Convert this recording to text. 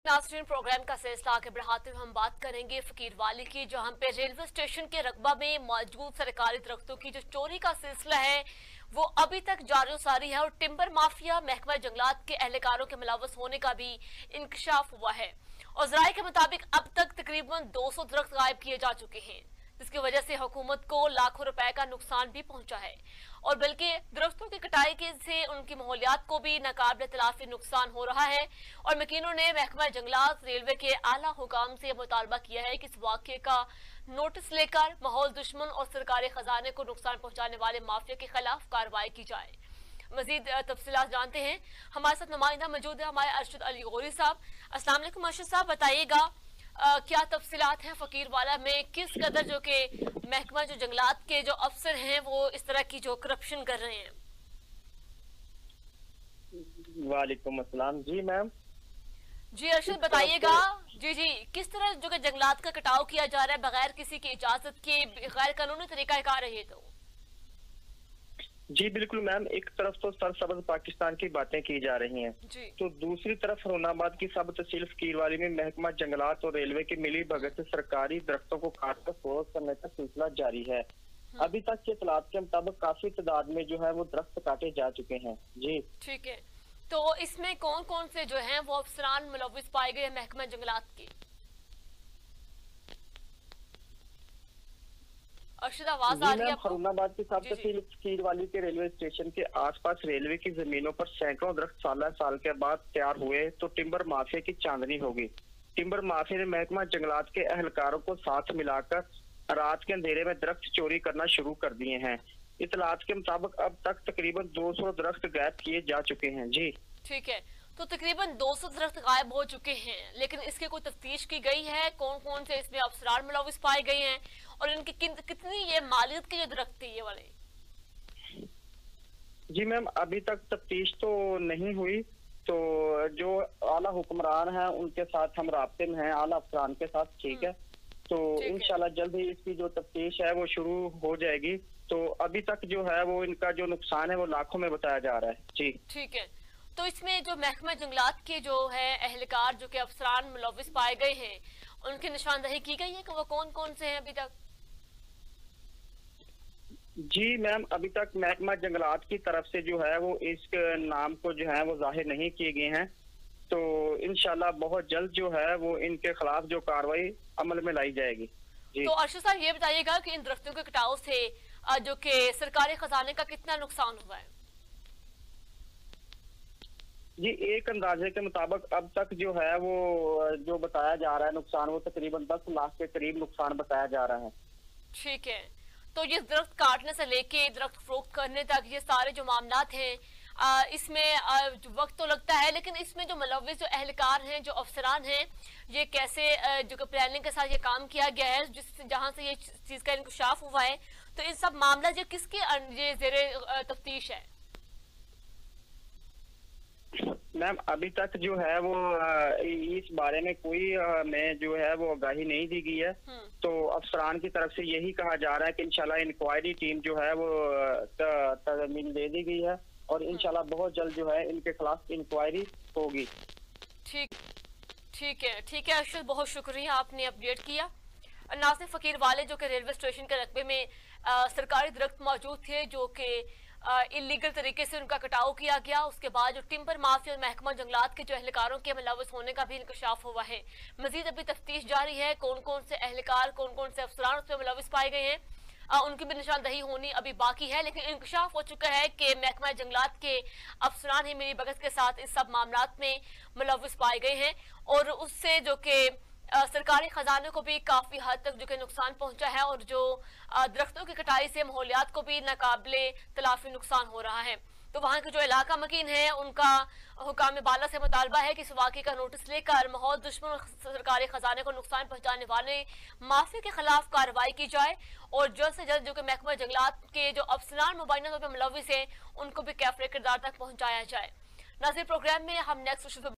नाज़रीन, प्रोग्राम का सिलसिला आगे बढ़ाते हुए हम बात करेंगे फकीरवाली की, जहां पे रेलवे स्टेशन के रकबा में मौजूद सरकारी दरख्तों की जो चोरी का सिलसिला है वो अभी तक जारी सारी है और टिम्बर माफिया महकमा जंगलात के एहलकारों के मुलव्वस होने का भी इंकशाफ हुआ है। और जराये के मुताबिक अब तक तकरीबन 200 दरख्त गायब किए जा चुके हैं, जिसकी वजह से हुकूमत को लाखों रुपए का नुकसान भी पहुंचा है और बल्कि दरख्तों की कटाई के से उनकी माहौलियात को भी नाकाबिले तलाफी नुकसान हो रहा है। और मकीनों ने महकमा जंगलात रेलवे के आला हुकाम से मुतालबा किया है कि इस वाक़े का नोटिस लेकर माहौल दुश्मन और सरकारी खजाने को नुकसान पहुंचाने वाले माफिया के खिलाफ कार्रवाई की जाए। मजीद तफसीलात जानते हैं, हमारे साथ नुमाइंदा मौजूद है हमारे अरशद अली गौरी साहब। अस्सलाम वालेकुम अरशद साहब, बताइएगा क्या तफसीलात हैं फकीरवाला में, किस कदर जो कि महकमा जो जंगलात के जो अफसर हैं वो इस तरह की जो करप्शन कर रहे हैं। वालेकुम अस्सलाम। जी मैम। जी अरशद बताइएगा। जी जी, किस तरह जो कि जंगलात का कटाव किया जा रहा है बगैर किसी की इजाजत के, गैर कानूनी तरीका कार है ये तो। जी बिल्कुल मैम, एक तरफ तो सरसब्ज पाकिस्तान की बातें की जा रही हैं, तो दूसरी तरफ रोनाबाद की सब तहसील फकीरवाली में महकमा जंगलात और रेलवे की मिली भगत से सरकारी दरख्तों को काट कर फरोख्त करने का सिलसिला जारी है। अभी तक के इतलात के मुताबिक काफी तादाद में जो है वो दरख्त काटे जा चुके हैं। जी ठीक है, तो इसमें कौन कौन से जो हैं वो अफसरान मुलव्विस पाए गए महकमा जंगलात के? आवाज आ रही है? फरूनाबाद की सब तहसील फकीरवाली के रेलवे स्टेशन के आसपास रेलवे की जमीनों पर सैकड़ों दरख्त साल के बाद तैयार हुए तो टिम्बर माफिया की चांदनी होगी। टिम्बर माफिया ने महकमा जंगलात के अहलकारों को साथ मिलाकर रात के अंधेरे में दरख्त चोरी करना शुरू कर दिए हैं। इतलात के मुताबिक अब तक तकरीबन 200 दरख्त गायब किए जा चुके हैं। जी ठीक है, तो तकरीबन 200 दरख्त गायब हो चुके हैं, लेकिन इसकी कोई तफ्तीश की गई है? कौन कौन से इसमें अफसरान मुलव्विस पाए गए हैं और इनकी कितनी ये मालियत के ये दरख्त थे ये वाले? जी मैम, अभी तक तफ्तीश तो नहीं हुई, तो जो आला हुक्मरान है उनके साथ हम राब्ते में हैं, आला अफसरान के साथ। ठीक है, तो इंशाल्लाह जल्द ही इसकी जो तफ्तीश है वो शुरू हो जाएगी। तो अभी तक जो है वो इनका जो नुकसान है वो लाखों में बताया जा रहा है। जी ठीक है, तो इसमें जो महकमा जंगलात के जो है एहलकार जो कि अफसरान मुलव्विस पाए गए हैं उनकी निशानदही की गई है कि वो कौन कौन से हैं अभी तक? जी मैम, अभी तक महकमा जंगलात की तरफ से जो है वो इस नाम को जो है वो जाहिर नहीं किए गए हैं, तो इंशाल्लाह बहुत जल्द जो है वो इनके खिलाफ जो कार्रवाई अमल में लाई जाएगी। जी तो अर्शद साहब ये बताइएगा कि इन दरख्तों के कटाव से जो कि सरकारी खजाने का कितना नुकसान हुआ है? जी एक अंदाजे के मुताबिक अब तक जो है वो जो बताया जा रहा है नुकसान वो तकरीबन 10 लाख के करीब नुकसान बताया जा रहा है। ठीक है, तो ये दरख्त काटने से लेके दरख्त फरोख्त करने तक ये सारे जो मामलात हैं इसमें वक्त तो लगता है, लेकिन इसमें जो मुलव्विस जो एहलकार हैं, जो अफसरान हैं, ये कैसे जो कि प्लानिंग के साथ ये काम किया गया है जहां से ये चीज का इंकशाफ हुआ है, तो इन सब मामला जो किसके ये जेरे तफ्तीश है? मैम अभी तक जो है वो इस बारे में कोई में जो है वो आगाही नहीं दी गई है, तो अफसरान की तरफ से यही कहा जा रहा है कि इंशाल्लाह इंक्वायरी टीम जो है वो तज़मीन दे दी गई है और इंशाल्लाह बहुत जल्द जो है इनके खिलाफ इंक्वायरी होगी। ठीक है अरशद, बहुत शुक्रिया, आपने अपडेट किया। नाज़रीन, फकीरवाले जो कि रेलवे स्टेशन के रकबे में सरकारी दरख्त मौजूद थे जो कि इलीगल तरीके से उनका कटाव किया गया, उसके बाद जो टिम्बर माफिया और महकमा जंगलात के जो एहलकारों के मुलव्विस होने का भी इंकशाफ हुआ है। मजीद अभी तफ्तीश जारी है, कौन कौन से एहलकार, कौन कौन से अफसरान उसमें मुलव्विस पाए गए हैं, उनकी भी निशानदही होनी अभी बाकी है, लेकिन इंकशाफ हो चुका है कि महकमा जंगलात के अफसरान ही मिली भगत के साथ इस सब मामलात में मुलव्विस पाए गए हैं और उससे जो कि सरकारी खजाने को भी काफी हद तक जो कि नुकसान पहुंचा है और जो दरख्तों की कटाई से माहौलियात को भी नाकाबिले तलाफी नुकसान हो रहा है। तो वहां के जो इलाका मकीन है उनका हुकाम बाला से मुतालबा है कि इस वाक़े का नोटिस लेकर माहौल दुश्मन और सरकारी खजाने को नुकसान पहुंचाने वाले माफिया के खिलाफ कार्रवाई की जाए और जल्द से जल्द जो कि महकमा जंगलात के जो अफसरान मुबैना तौर पर मुलव्विस है उनको भी कैफरे किरदार तक पहुंचाया जाए। नाज़रीन, प्रोग्राम में हम नेक्स्ट